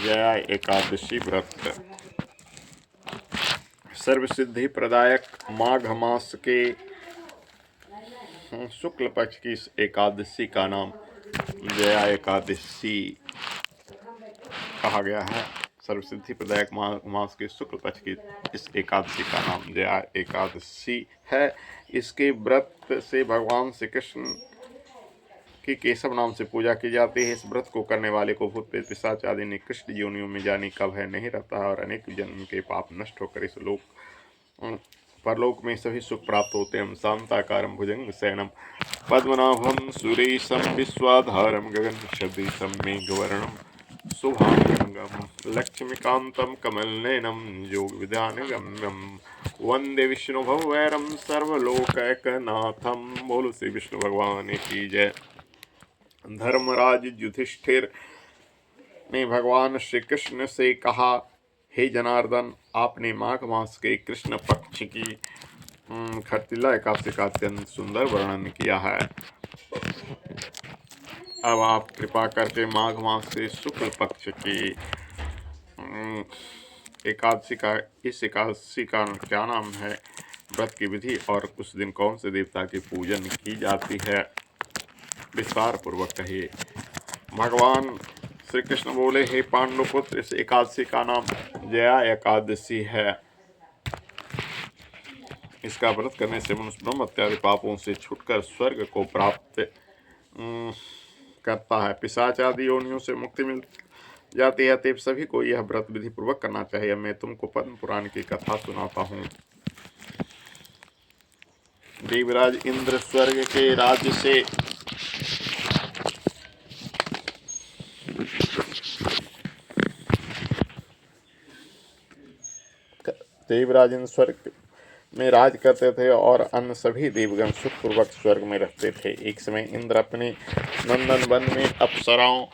जया एकादशी व्रत सर्वसिद्धि प्रदायक माघ मास के शुक्ल पक्ष की इस एकादशी का नाम जया एकादशी कहा गया है। सर्वसिद्धि प्रदायक माघ मास के शुक्ल पक्ष की इस एकादशी का नाम जया एकादशी है। इसके व्रत से भगवान श्री कृष्ण की केशव नाम से पूजा की जाती है। इस व्रत को करने वाले को भूत प्रेत पिशाच आदि निकृष्ट योनियों में जाने का भय नहीं रहता है और अनेक जन्म के पाप नष्ट होकर इस लोक परलोक में सभी सुख प्राप्त होते हैं। शांताकारं भुजंग शयनम पद्मनाभं सुरेशं विश्वाधारं गगन सदृशं मेघवर्णं शुभांगं लक्ष्मीकांतं कमलनयनं योगविद्यानुगम्यं वंदे विष्णु भवैरं सर्वलोकैकनाथं। बोलो श्री विष्णु भगवान की जय। धर्मराज युधिष्ठिर ने भगवान श्री कृष्ण से कहा, हे जनार्दन, आपने माघ मास के कृष्ण पक्ष की खरतिला एकादशी का अत्यंत सुंदर वर्णन किया है। अब आप कृपा करके माघ मास के शुक्ल पक्ष की एकादशी का इस एकादशी का क्या नाम है, व्रत की विधि और उस दिन कौन से देवता की पूजन की जाती है, विस्तार पूर्वक कहिए। भगवान श्री कृष्ण बोले, हे पांडुपुत्र, इस एकादशी का नाम जया एकादशी है। इसका व्रत करने से मनुष्य ब्रह्म इत्यादि पापों से छूटकर स्वर्ग को प्राप्त करता है, पिशाच आदि योनियों से मुक्ति मिल जाती है। अतएव सभी को यह व्रत विधि पूर्वक करना चाहिए। मैं तुमको पद्म पुराण की कथा सुनाता हूँ। देवराज इंद्र स्वर्ग के राज्य से देवराज इंद्र स्वर्ग में राज करते थे और अन्य सभी देवगण सुखपूर्वक स्वर्ग में रहते थे। एक समय इंद्र अपने नंदन वन में अप्सराओं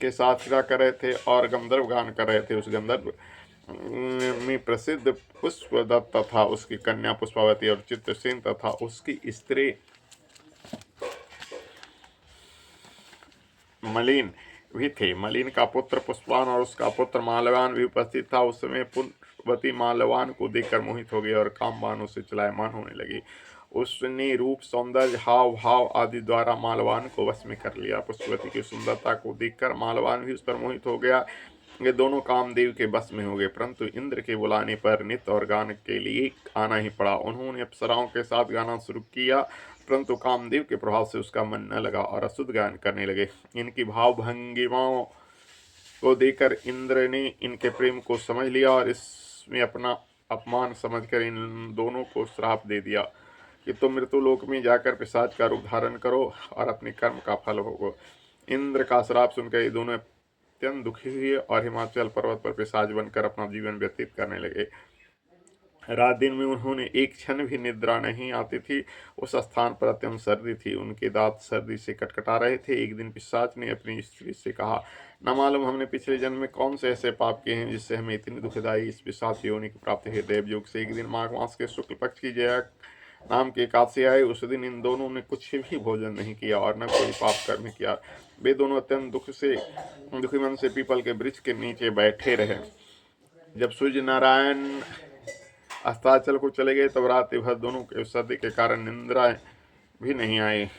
के साथ क्रीड़ा कर रहे थे और गंधर्व गान कर रहे थे। उस गंधर्व में प्रसिद्ध पुष्पदत्त तथा उसकी कन्या पुष्पावती और चित्रसेन तथा उसकी स्त्री मलिन भी थे। मलिन का पुत्र पुष्पवान और उसका पुत्र माल्यवान भी उपस्थित था। उस समय पुष्पवती माल्यवान को देखकर मोहित हो गई और कामबाणों से चलायमान होने लगी। उसने रूप, सौंदर्य, हाव भाव आदि द्वारा माल्यवान को वश में कर लिया। पुष्पवती की सुंदरता को देखकर माल्यवान भी उस पर मोहित हो गया। ये दोनों कामदेव के बस में हो गए, परंतु इंद्र के बुलाने पर नृत्य और गान के लिए आना ही पड़ा। उन्होंने अप्सराओं के साथ गाना शुरू किया, परंतु कामदेव के प्रभाव से उसका मन न लगा और अशुद्ध गान करने लगे। इनकी भाव भंगिमाओं को देखकर इंद्र ने इनके प्रेम को समझ लिया और इसमें अपना अपमान समझकर इन दोनों को श्राप दे दिया कि तुम मृत्युलोक में जाकर पिशाच का रूप धारण करो और अपने कर्म का फल भोगो। इंद्र का श्राप सुनकर ये दोनों अत्यंत दुखी हुए और हिमाचल पर्वत पर पिशाच बनकर अपना जीवन व्यतीत करने लगे। रात दिन में उन्होंने एक क्षण भी निद्रा नहीं आती थी। उस स्थान पर अत्यंत सर्दी थी, उनके दांत सर्दी से कटकटा रहे थे। एक दिन पिशाच ने अपनी स्त्री से कहा, न मालूम हमने पिछले जन्म में कौन से ऐसे पाप किए हैं जिससे हमें इतनी दुखदायी इस पिशाच योनि की प्राप्ति है। देवयोग से एक दिन माघ मास के शुक्ल पक्ष की जया नाम की एकादशी आई। उस दिन इन दोनों ने कुछ भी भोजन नहीं किया और न कोई पाप कर्म किया। वे दोनों अत्यंत दुखी मन से पीपल के वृक्ष के नीचे बैठे रहे। जब सूर्य नारायण अस्ताचल को चले गए तब रात्रि भर दोनों के सर्दी के कारण निंद्रा भी नहीं आई।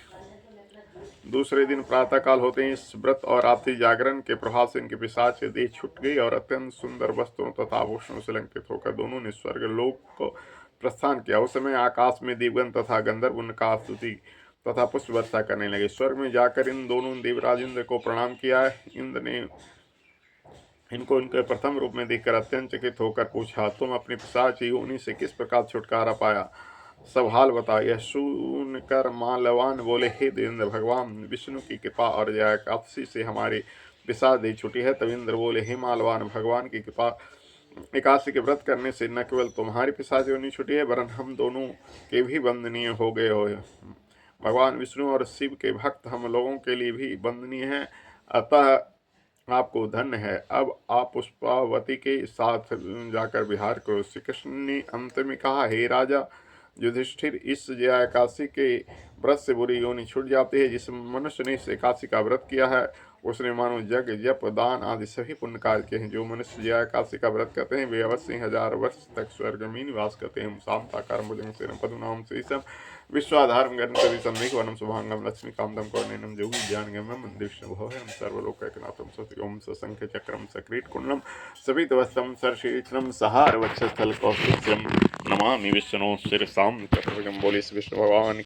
दूसरे दिन प्रातःकाल होते ही इस व्रत और रात्रि जागरण के प्रभाव से इनके पिशाच से देह छूट गई और अत्यंत सुंदर वस्त्रों तथा आभूषणों से अलंकृत होकर दोनों ने स्वर्ग लोक को प्रस्थान किया। उस समय आकाश में देवगण तथा गंधर्व उनका स्तुति तथा पुष्प वर्षा करने लगे। स्वर्ग में जाकर इन दोनों देवराज इंद्र को प्रणाम किया। इंद्र ने इनको उनके प्रथम रूप में देखकर अत्यंत चकित होकर पूछा, तुम अपनी पिशाच योनि से किस प्रकार छुटकारा पाया, सब हाल बताओ। यह सुनकर माल्यवान बोले, हे देवेंद्र, भगवान विष्णु की कृपा और जया एकादशी से हमारी पिशाच देह छुटी है। तब इंद्र बोले, हे माल्यवान, भगवान की कृपा एकादशी के व्रत करने से न केवल तुम्हारी पिशाच योनि छुटी है वरन हम दोनों के भी वंदनीय हो गए हो। भगवान विष्णु और शिव के भक्त हम लोगों के लिए भी वंदनीय हैं, अतः आपको धन्य है। अब आप पुष्पावती के साथ जाकर विहार करो। श्री कृष्ण ने अंत में कहा, हे राजा, युधिष्ठिर, इस जया एकादशी के व्रत से बुरी योनि छूट जाती है। जिस मनुष्य ने इस एकादशी का व्रत किया है उसने मानो यज्ञ, जप, दान आदि सभी पुण्य कार्य किए हैं। जो मनुष्य जया एकादशी का व्रत करते हैं वे अवश्य 1000 वर्ष तक स्वर्ग में निवास करते हैं। शांताकार भुजंग सेन पद्मनाभं सुरेशम विश्वाधारं गणपति सम्मिक वरं शुभांगं लक्ष्मीकांतं कौर्णेयं योगी ज्ञानगम्यं वन्देविष्णुभवहरं सर्वलोकैकनाथं सत्यं सशंख चक्रं सक्रीटकुण्डलं सवितवस्त्रं सरशीर्षं सहारवक्षस्थलकौस्तुभं नमामि विष्णु शिरसां चतुर्भुजं। बोले श्री विष्णु भगवान